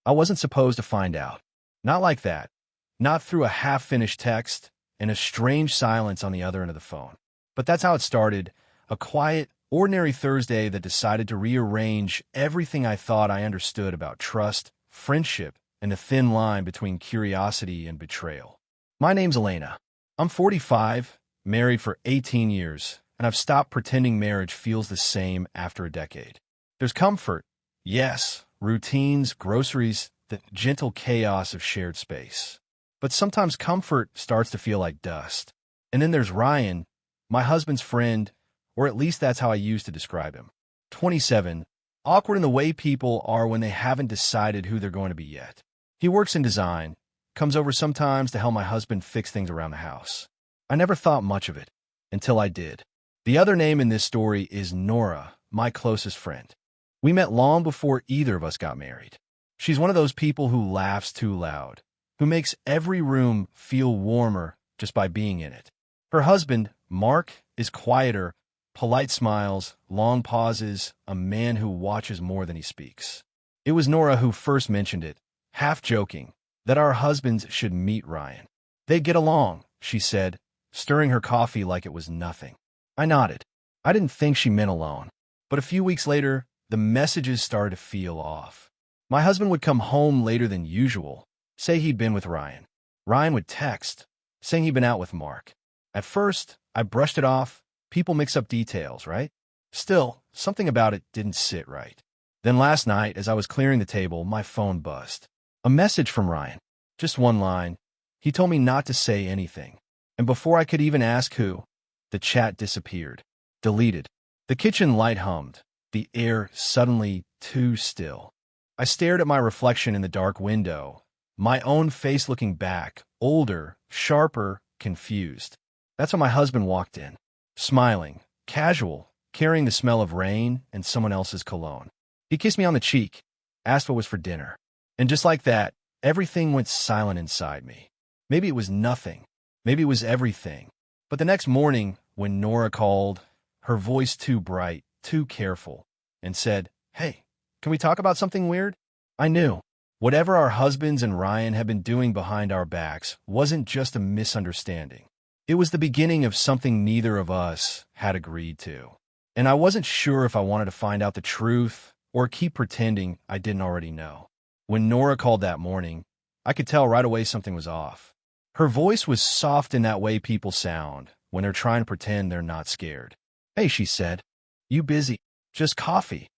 I wasn't supposed to find out. Not like that. Not through a half-finished text and a strange silence on the other end of the phone. But that's how it started, a quiet, ordinary Thursday that decided to rearrange everything I thought I understood about trust, friendship, and the thin line between curiosity and betrayal. My name's Elena. I'm 45, married for 18 years, and I've stopped pretending marriage feels the same after a decade. There's comfort, yes, routines, groceries, the gentle chaos of shared space. But sometimes comfort starts to feel like dust. And then there's Ryan, my husband's friend, or at least that's how I used to describe him. 27, awkward in the way people are when they haven't decided who they're going to be yet. He works in design, comes over sometimes to help my husband fix things around the house. I never thought much of it, until I did. The other name in this story is Nora, my closest friend. We met long before either of us got married. She's one of those people who laughs too loud, who makes every room feel warmer just by being in it. Her husband, Mark, is quieter, polite smiles, long pauses, a man who watches more than he speaks. It was Nora who first mentioned it, half joking, that our husbands should meet Ryan. They'd get along, she said, stirring her coffee like it was nothing. I nodded. I didn't think she meant alone. But a few weeks later, the messages started to feel off. My husband would come home later than usual, say he'd been with Ryan. Ryan would text, saying he'd been out with Mark. At first, I brushed it off. People mix up details, right? Still, something about it didn't sit right. Then last night, as I was clearing the table, my phone buzzed. A message from Ryan. Just one line. He told me not to say anything. And before I could even ask who, the chat disappeared. Deleted. The kitchen light hummed. The air suddenly too still. I stared at my reflection in the dark window, my own face looking back, older, sharper, confused. That's when my husband walked in, smiling, casual, carrying the smell of rain and someone else's cologne. He kissed me on the cheek, asked what was for dinner. And just like that, everything went silent inside me. Maybe it was nothing. Maybe it was everything. But the next morning, when Nora called, her voice too bright, too careful, and said, "Hey, can we talk about something weird?" I knew. Whatever our husbands and Ryan had been doing behind our backs wasn't just a misunderstanding. It was the beginning of something neither of us had agreed to. And I wasn't sure if I wanted to find out the truth or keep pretending I didn't already know. When Nora called that morning, I could tell right away something was off. Her voice was soft in that way people sound when they're trying to pretend they're not scared. "Hey," she said. "You busy?" "Just coffee."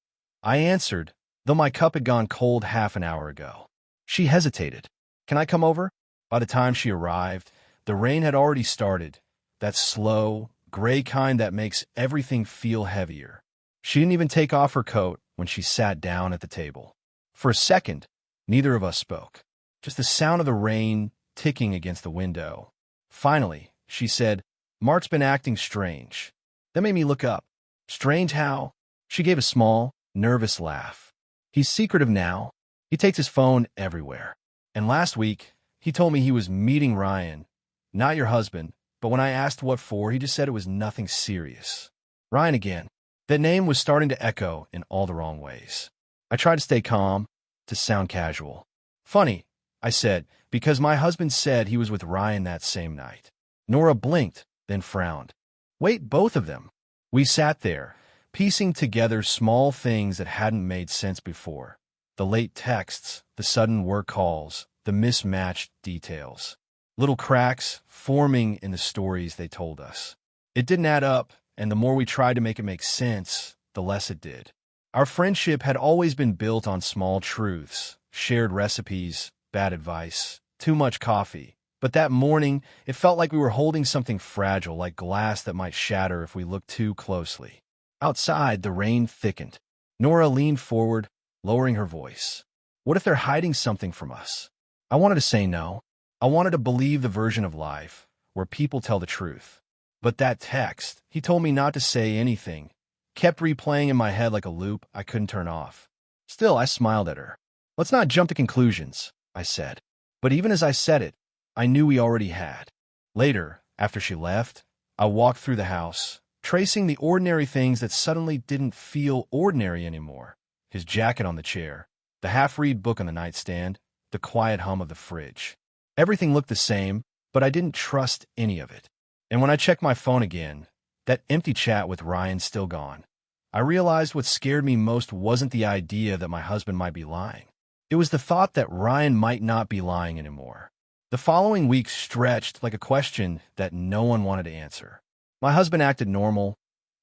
I answered, though my cup had gone cold half an hour ago. She hesitated. "Can I come over?" By the time she arrived, the rain had already started, that slow, gray kind that makes everything feel heavier. She didn't even take off her coat when she sat down at the table. For a second, neither of us spoke. Just the sound of the rain ticking against the window. Finally, she said, "Mark's been acting strange." That made me look up. "Strange how?" She gave a small, nervous laugh. "He's secretive now. He takes his phone everywhere. And last week, he told me he was meeting Ryan, not your husband, but when I asked what for, he just said it was nothing serious." Ryan again. That name was starting to echo in all the wrong ways. I tried to stay calm, to sound casual. "Funny," I said, "because my husband said he was with Ryan that same night." Nora blinked, then frowned. "Wait, both of them?" We sat there, piecing together small things that hadn't made sense before. The late texts, the sudden work calls, the mismatched details. Little cracks forming in the stories they told us. It didn't add up, and the more we tried to make it make sense, the less it did. Our friendship had always been built on small truths, shared recipes, bad advice, too much coffee. But that morning, it felt like we were holding something fragile, like glass that might shatter if we looked too closely. Outside, the rain thickened. Nora leaned forward, lowering her voice. "What if they're hiding something from us?" I wanted to say no. I wanted to believe the version of life where people tell the truth. But that text, he told me not to say anything, kept replaying in my head like a loop I couldn't turn off. Still, I smiled at her. "Let's not jump to conclusions," I said. But even as I said it, I knew we already had. Later, after she left, I walked through the house, tracing the ordinary things that suddenly didn't feel ordinary anymore. His jacket on the chair, the half-read book on the nightstand, the quiet hum of the fridge. Everything looked the same, but I didn't trust any of it. And when I checked my phone again, that empty chat with Ryan's still gone. I realized what scared me most wasn't the idea that my husband might be lying. It was the thought that Ryan might not be lying anymore. The following week stretched like a question that no one wanted to answer. My husband acted normal,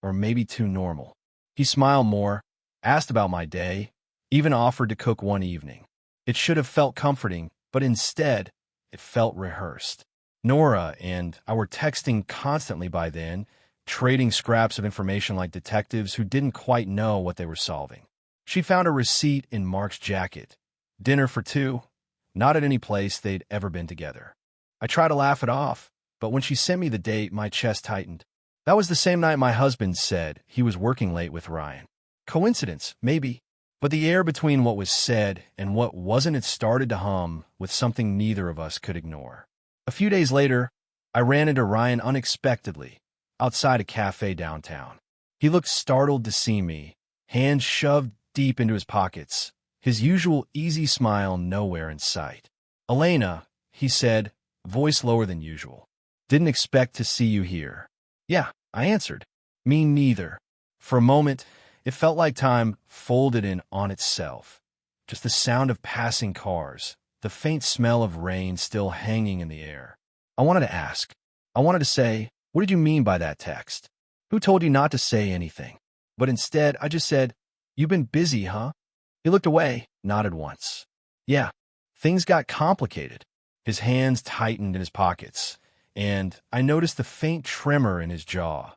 or maybe too normal. He smiled more, asked about my day, even offered to cook one evening. It should have felt comforting, but instead, it felt rehearsed. Nora and I were texting constantly by then, trading scraps of information like detectives who didn't quite know what they were solving. She found a receipt in Mark's jacket. Dinner for two, not at any place they'd ever been together. I tried to laugh it off, but when she sent me the date, my chest tightened. That was the same night my husband said he was working late with Ryan. Coincidence, maybe. But the air between what was said and what wasn't had started to hum with something neither of us could ignore. A few days later, I ran into Ryan unexpectedly, outside a cafe downtown. He looked startled to see me, hands shoved deep into his pockets, his usual easy smile nowhere in sight. "Elena," he said, voice lower than usual. "Didn't expect to see you here." "Yeah," I answered. "Me neither." For a moment, it felt like time folded in on itself. Just the sound of passing cars, the faint smell of rain still hanging in the air. I wanted to ask. I wanted to say, "What did you mean by that text? Who told you not to say anything?" But instead, I just said, "You've been busy, huh?" He looked away, nodded once. "Yeah, things got complicated." His hands tightened in his pockets, and I noticed the faint tremor in his jaw,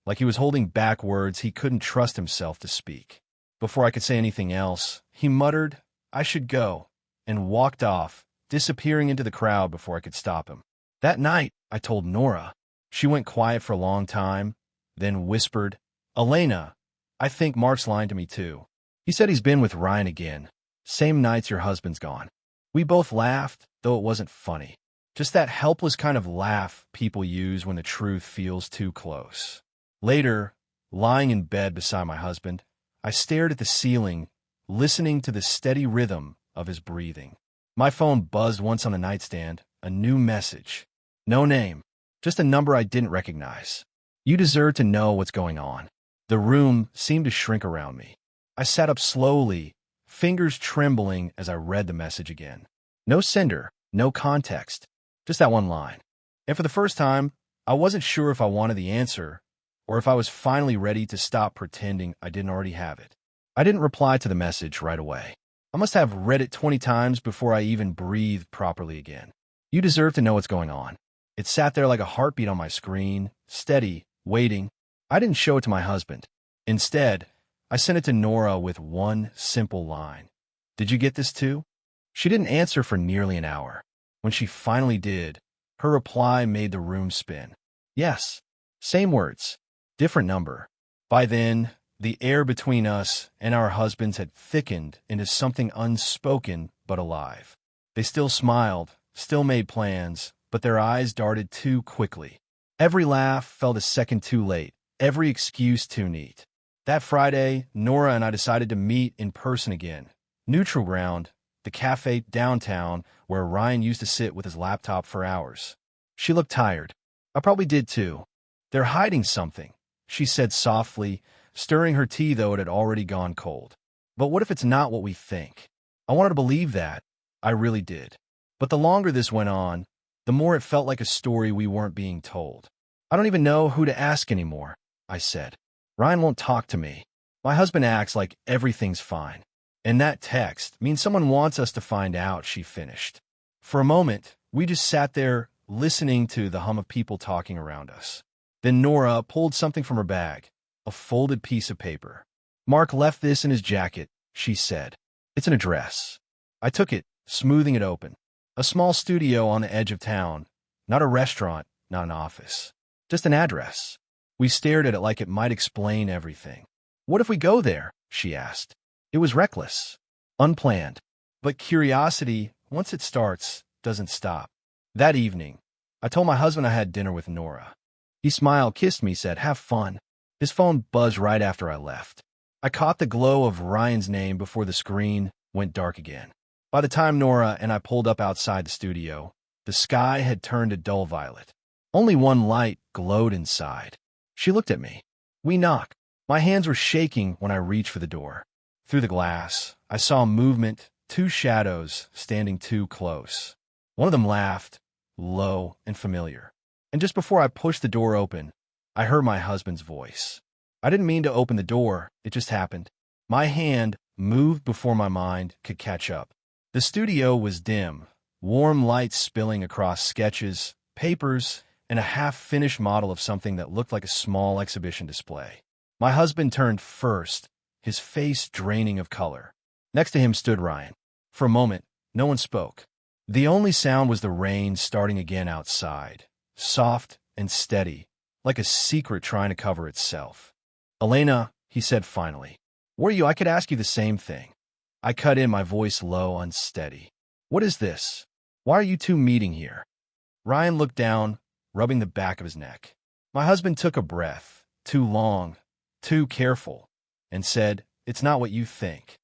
like he was holding back words he couldn't trust himself to speak. Before I could say anything else, he muttered, "I should go," and walked off, disappearing into the crowd before I could stop him. That night, I told Nora. She went quiet for a long time, then whispered, "Elena, I think Mark's lying to me too. He said he's been with Ryan again. Same nights your husband's gone." We both laughed, though it wasn't funny. Just that helpless kind of laugh people use when the truth feels too close. Later, lying in bed beside my husband, I stared at the ceiling, listening to the steady rhythm of his breathing. My phone buzzed once on the nightstand, a new message. No name, just a number I didn't recognize. "You deserve to know what's going on." The room seemed to shrink around me. I sat up slowly, fingers trembling as I read the message again. No sender, no context, just that one line. And for the first time, I wasn't sure if I wanted the answer, or if I was finally ready to stop pretending I didn't already have it. I didn't reply to the message right away. I must have read it 20 times before I even breathed properly again. "You deserve to know what's going on." It sat there like a heartbeat on my screen, steady, waiting. I didn't show it to my husband. Instead, I sent it to Nora with one simple line. "Did you get this too?" She didn't answer for nearly an hour. When she finally did, her reply made the room spin. "Yes." Same words, different number. By then, the air between us and our husbands had thickened into something unspoken but alive. They still smiled, still made plans, but their eyes darted too quickly. Every laugh felt a second too late, every excuse too neat. That Friday, Nora and I decided to meet in person again. Neutral ground, the cafe downtown where Ryan used to sit with his laptop for hours. She looked tired. I probably did too. "They're hiding something," she said softly, stirring her tea though it had already gone cold. "But what if it's not what we think?" I wanted to believe that. I really did. But the longer this went on, the more it felt like a story we weren't being told. "I don't even know who to ask anymore," I said. "Ryan won't talk to me. My husband acts like everything's fine. And that text means someone wants us to find out," she finished. For a moment, we just sat there listening to the hum of people talking around us. Then Nora pulled something from her bag, a folded piece of paper. "Mark left this in his jacket," she said. "It's an address." I took it, smoothing it open. A small studio on the edge of town. Not a restaurant, not an office. Just an address. We stared at it like it might explain everything. "What if we go there?" she asked. It was reckless, unplanned. But curiosity, once it starts, doesn't stop. That evening, I told my husband I had dinner with Nora. He smiled, kissed me, said, "Have fun." His phone buzzed right after I left. I caught the glow of Ryan's name before the screen, went dark again. By the time Nora and I pulled up outside the studio, the sky had turned a dull violet. Only one light glowed inside. She looked at me. We knocked. My hands were shaking when I reached for the door. Through the glass, I saw movement, two shadows standing too close. One of them laughed, low and familiar. And just before I pushed the door open, I heard my husband's voice. I didn't mean to open the door, it just happened. My hand moved before my mind could catch up. The studio was dim, warm lights spilling across sketches, papers, and a half-finished model of something that looked like a small exhibition display. My husband turned first, his face draining of color. Next to him stood Ryan. For a moment, no one spoke. The only sound was the rain starting again outside, soft and steady, like a secret trying to cover itself. Elena, he said finally, were you? I could ask you the same thing. I cut in, my voice low, unsteady. What is this? Why are you two meeting here? Ryan looked down, rubbing the back of his neck. My husband took a breath, too long, too careful, and said, it's not what you think.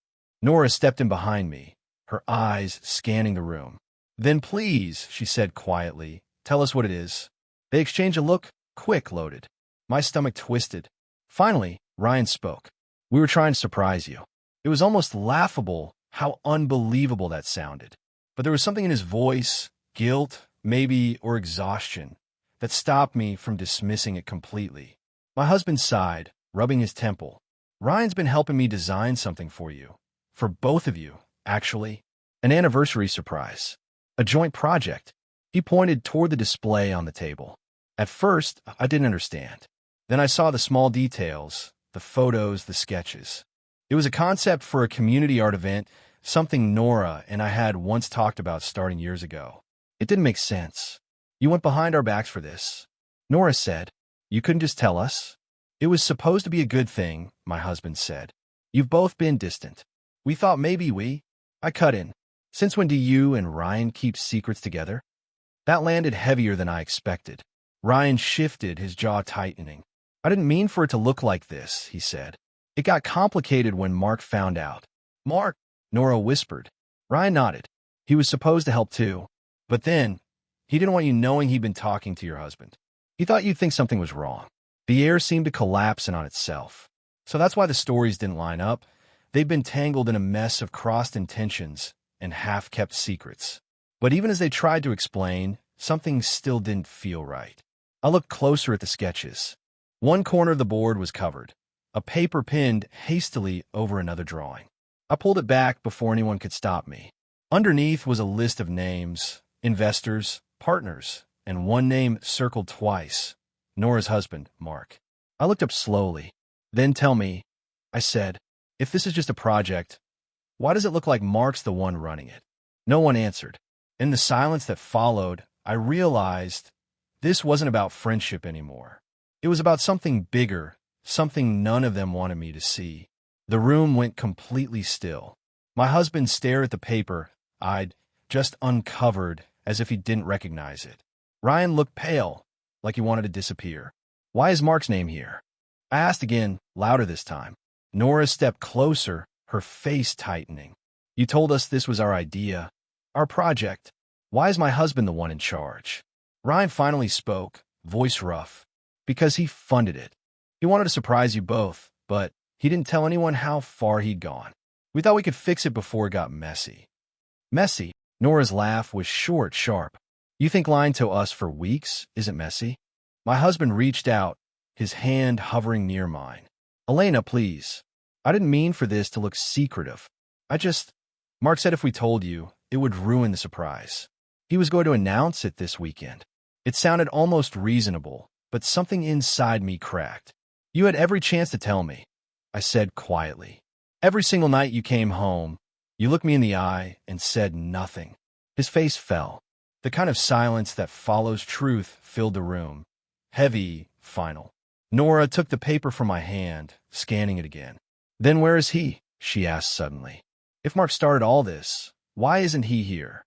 Nora stepped in behind me, her eyes scanning the room. Then please, she said quietly, tell us what it is. They exchanged a look, quick, loaded. My stomach twisted. Finally, Ryan spoke. We were trying to surprise you. It was almost laughable how unbelievable that sounded. But there was something in his voice, guilt, maybe, or exhaustion, that stopped me from dismissing it completely. My husband sighed, rubbing his temple. Ryan's been helping me design something for you. For both of you, actually. An anniversary surprise. A joint project. He pointed toward the display on the table. At first, I didn't understand. Then I saw the small details, the photos, the sketches. It was a concept for a community art event, something Nora and I had once talked about starting years ago. It didn't make sense. You went behind our backs for this. Nora said, you couldn't just tell us? It was supposed to be a good thing, my husband said. You've both been distant. We thought maybe I cut in. Since when do you and Ryan keep secrets together? That landed heavier than I expected. Ryan shifted, his jaw tightening. I didn't mean for it to look like this, he said. It got complicated when Mark found out. Mark, Nora whispered. Ryan nodded. He was supposed to help too. But then, he didn't want you knowing he'd been talking to your husband. He thought you'd think something was wrong. The air seemed to collapse in on itself. So that's why the stories didn't line up. They'd been tangled in a mess of crossed intentions and half-kept secrets. But even as they tried to explain, something still didn't feel right. I looked closer at the sketches. One corner of the board was covered, a paper pinned hastily over another drawing. I pulled it back before anyone could stop me. Underneath was a list of names, investors, partners, and one name circled twice, Nora's husband, Mark. I looked up slowly. Then tell me, I said, if this is just a project, why does it look like Mark's the one running it? No one answered. In the silence that followed, I realized this wasn't about friendship anymore. It was about something bigger, something none of them wanted me to see. The room went completely still. My husband stared at the paper I'd just uncovered as if he didn't recognize it. Ryan looked pale, like he wanted to disappear. Why is Mark's name here? I asked again, louder this time. Nora stepped closer, her face tightening. You told us this was our idea, our project. Why is my husband the one in charge? Ryan finally spoke, voice rough. Because he funded it. He wanted to surprise you both, but he didn't tell anyone how far he'd gone. We thought we could fix it before it got messy. Messy? Nora's laugh was short, sharp. You think lying to us for weeks isn't messy? My husband reached out, his hand hovering near mine. Elena, please. I didn't mean for this to look secretive. Mark said if we told you, it would ruin the surprise. He was going to announce it this weekend. It sounded almost reasonable, but something inside me cracked. You had every chance to tell me, I said quietly. Every single night you came home, you looked me in the eye and said nothing. His face fell. The kind of silence that follows truth filled the room. Heavy, final. Nora took the paper from my hand, scanning it again. Then where is he? She asked suddenly. If Mark started all this, why isn't he here?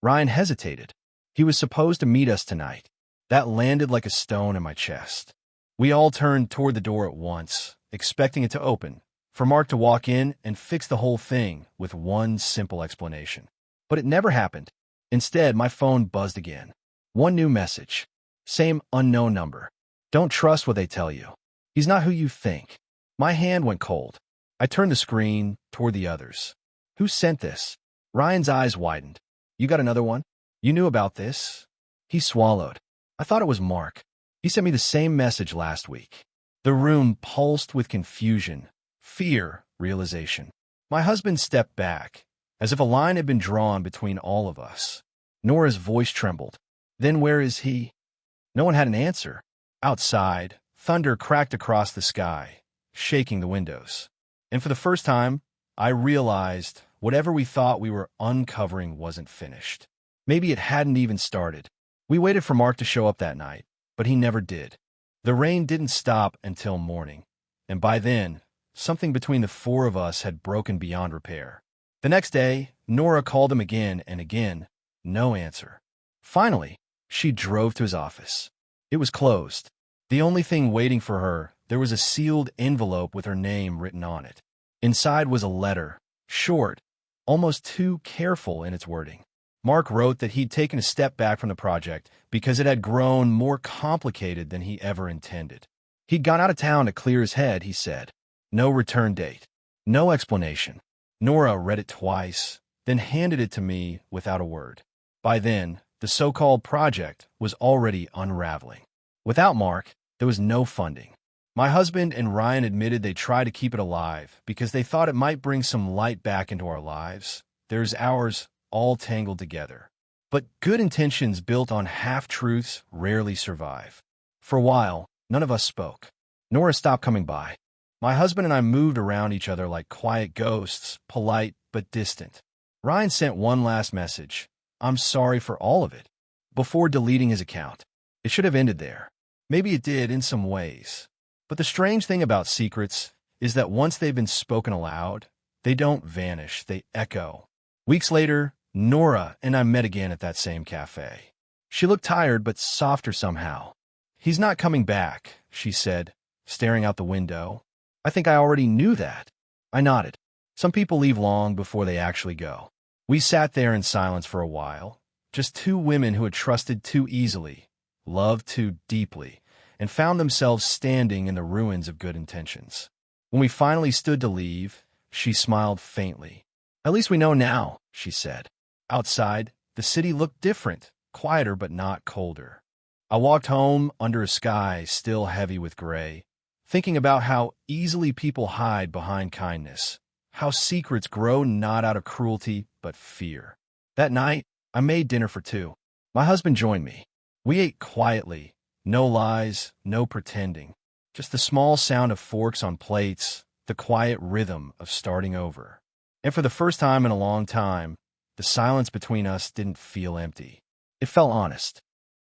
Ryan hesitated. He was supposed to meet us tonight. That landed like a stone in my chest. We all turned toward the door at once, expecting it to open, for Mark to walk in and fix the whole thing with one simple explanation. But it never happened. Instead, my phone buzzed again. One new message. Same unknown number. Don't trust what they tell you. He's not who you think. My hand went cold. I turned the screen toward the others. Who sent this? Ryan's eyes widened. You got another one? You knew about this? He swallowed. I thought it was Mark. He sent me the same message last week. The room pulsed with confusion, fear, realization. My husband stepped back, as if a line had been drawn between all of us. Nora's voice trembled. Then where is he? No one had an answer. Outside, thunder cracked across the sky, shaking the windows. And for the first time, I realized whatever we thought we were uncovering wasn't finished. Maybe it hadn't even started. We waited for Mark to show up that night, but he never did. The rain didn't stop until morning, and by then, something between the four of us had broken beyond repair. The next day, Nora called him again and again. No answer. Finally, she drove to his office. It was closed. The only thing waiting for her, there was a sealed envelope with her name written on it. Inside was a letter, short, almost too careful in its wording. Mark wrote that he'd taken a step back from the project because it had grown more complicated than he ever intended. He'd gone out of town to clear his head, he said. No return date. No explanation. Nora read it twice, then handed it to me without a word. By then, the so-called project was already unraveling. Without Mark, there was no funding. My husband and Ryan admitted they tried to keep it alive because they thought it might bring some light back into our lives. There's ours all tangled together. But good intentions built on half-truths rarely survive. For a while, none of us spoke. Nora stopped coming by. My husband and I moved around each other like quiet ghosts, polite but distant. Ryan sent one last message. I'm sorry for all of it, before deleting his account. It should have ended there. Maybe it did in some ways. But the strange thing about secrets is that once they've been spoken aloud, they don't vanish, they echo. Weeks later, Nora and I met again at that same cafe. She looked tired but softer somehow. He's not coming back, she said, staring out the window. I think I already knew that. I nodded. Some people leave long before they actually go. We sat there in silence for a while, just two women who had trusted too easily, loved too deeply, and found themselves standing in the ruins of good intentions. When we finally stood to leave, she smiled faintly. At least we know now, she said. Outside, the city looked different, quieter but not colder. I walked home under a sky still heavy with gray, thinking about how easily people hide behind kindness, how secrets grow not out of cruelty but fear. That night, I made dinner for two. My husband joined me. We ate quietly, no lies, no pretending, just the small sound of forks on plates, the quiet rhythm of starting over. And for the first time in a long time, the silence between us didn't feel empty. It felt honest.